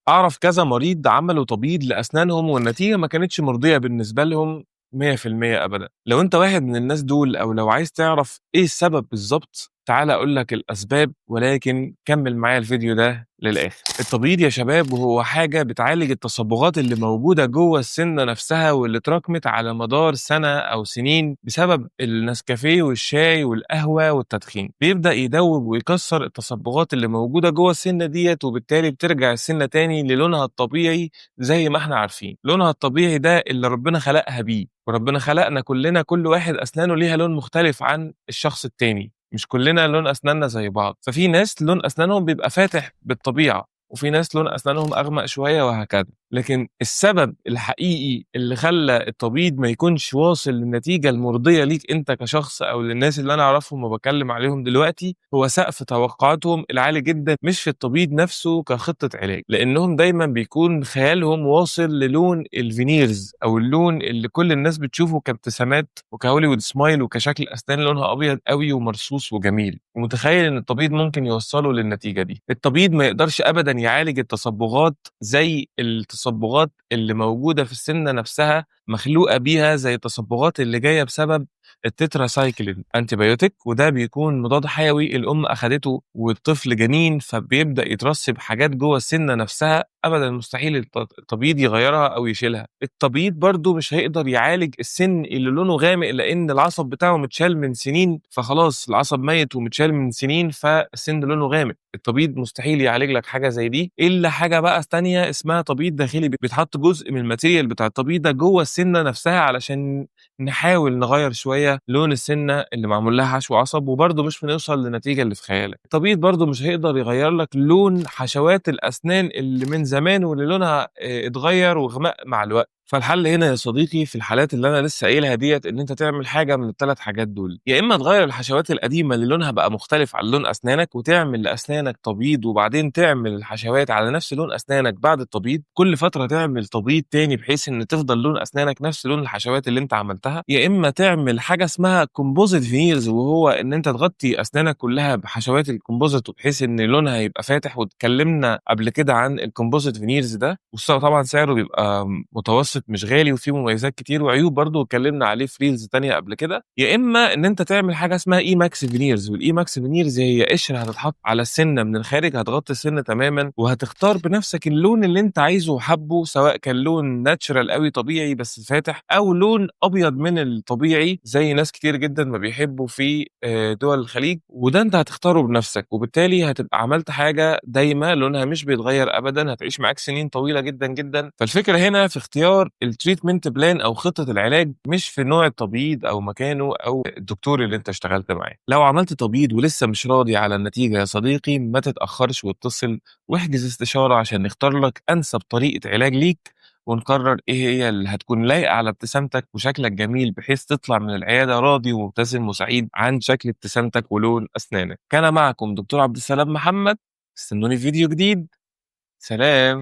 أعرف كذا مريض عملوا تبييض لأسنانهم والنتيجة ما كانتش مرضية بالنسبة لهم 100% أبدا. لو أنت واحد من الناس دول أو لو عايز تعرف إيه السبب بالظبط، تعال أقول لك الأسباب، ولكن كمل معايا الفيديو ده للآخر. التبييض يا شباب هو حاجة بتعالج التصبغات اللي موجودة جوه السنة نفسها واللي اتراكمت على مدار سنة أو سنين بسبب النسكافيه والشاي والقهوة والتدخين. بيبدأ يدوب ويكسر التصبغات اللي موجودة جوه السنة ديت، وبالتالي بترجع السنة تاني للونها الطبيعي. زي ما احنا عارفين لونها الطبيعي ده اللي ربنا خلقها بيه، وربنا خلقنا كلنا كل واحد أسنانه ليها لون مختلف عن الشخص التاني. مش كلنا لون أسناننا زي بعض، ففي ناس لون أسنانهم بيبقى فاتح بالطبيعة، وفي ناس لون أسنانهم أغمق شوية وهكذا. لكن السبب الحقيقي اللي خلى التبييض ما يكونش واصل للنتيجة المرضية ليك أنت كشخص أو للناس اللي أنا أعرفهم وبكلم عليهم دلوقتي هو سقف توقعاتهم العالي جدا، مش في التبييض نفسه كخطة علاج، لأنهم دايما بيكون خيالهم واصل للون الفينيرز أو اللون اللي كل الناس بتشوفه كابتسامات وكهوليوود سمايل وكشكل أسنان لونها أبيض قوي ومرصوص وجميل، ومتخيل إن التبييض ممكن يوصله للنتيجة دي. التبييض ما يقدرش أبدا يعالج التصبغات زي التصبغات اللي موجودة في السنة نفسها مخلوقة بيها، زي التصبغات اللي جاية بسبب التتراسايكلين انتيبيوتيك، وده بيكون مضاد حيوي الأم أخدته والطفل جنين، فبيبدأ يترسب حاجات جوه السنة نفسها. أبدا مستحيل التبييض يغيرها أو يشيلها. التبييض برضو مش هيقدر يعالج السن اللي لونه غامق، لأن العصب بتاعه متشال من سنين، فخلاص العصب ميت ومتشال من سنين فالسن لونه غامق. التبييض مستحيل يعالج لك حاجه زي دي، الا حاجه بقى ثانيه اسمها تبييض داخلي. بيتحط جزء من الماتيريال بتاع التبييض ده جوه السنه نفسها علشان نحاول نغير شويه لون السنه اللي معمول لها حشو عصب، وبرضه مش بنوصل للنتيجه اللي في خيالك. التبييض برضه مش هيقدر يغير لك لون حشوات الاسنان اللي من زمان واللي لونها اتغير وغمق مع الوقت. فالحل هنا يا صديقي في الحالات اللي انا لسه قايلها ديت ان انت تعمل حاجه من الثلاث حاجات دول: يا اما تغير الحشوات القديمه اللي لونها بقى مختلف عن لون اسنانك وتعمل لاسنانك تبييض، وبعدين تعمل الحشوات على نفس لون اسنانك بعد التبييض، كل فتره تعمل تبييض تاني بحيث ان تفضل لون اسنانك نفس لون الحشوات اللي انت عملتها. يا اما تعمل حاجه اسمها كومبوزيت فينيرز، وهو ان انت تغطي اسنانك كلها بحشوات الكومبوزيت بحيث ان لونها يبقى فاتح. واتكلمنا قبل كده عن الكومبوزيت فينيرز ده، طبعا سعره بيبقى متوسط مش غالي وفيه مميزات كتير وعيوب برضه اتكلمنا عليه في ريلز تانية قبل كده. يا اما ان انت تعمل حاجه اسمها اي ماكس فينيرز، والاي ماكس فينيرز هي قشره هتتحط على السنه من الخارج هتغطي السنه تماما، وهتختار بنفسك اللون اللي انت عايزه وحبه، سواء كان لون ناتشرال قوي طبيعي بس فاتح، او لون ابيض من الطبيعي زي ناس كتير جدا ما بيحبوا في دول الخليج، وده انت هتختاره بنفسك. وبالتالي هتبقى عملت حاجه دايما لونها مش بيتغير ابدا، هتعيش معاك سنين طويله جدا جدا. فالفكره هنا في اختيار التريتمنت بلان او خطه العلاج، مش في نوع التبييض او مكانه او الدكتور اللي انت اشتغلت معاه. لو عملت تبييض ولسه مش راضي على النتيجه يا صديقي، ما تتاخرش واتصل واحجز استشاره عشان نختار لك انسب طريقه علاج ليك، ونقرر ايه هي اللي هتكون لايقه على ابتسامتك وشكلك جميل، بحيث تطلع من العياده راضي ومبتسم وسعيد عن شكل ابتسامتك ولون اسنانك. كان معكم دكتور عبد السلام محمد، استنوني في فيديو جديد. سلام.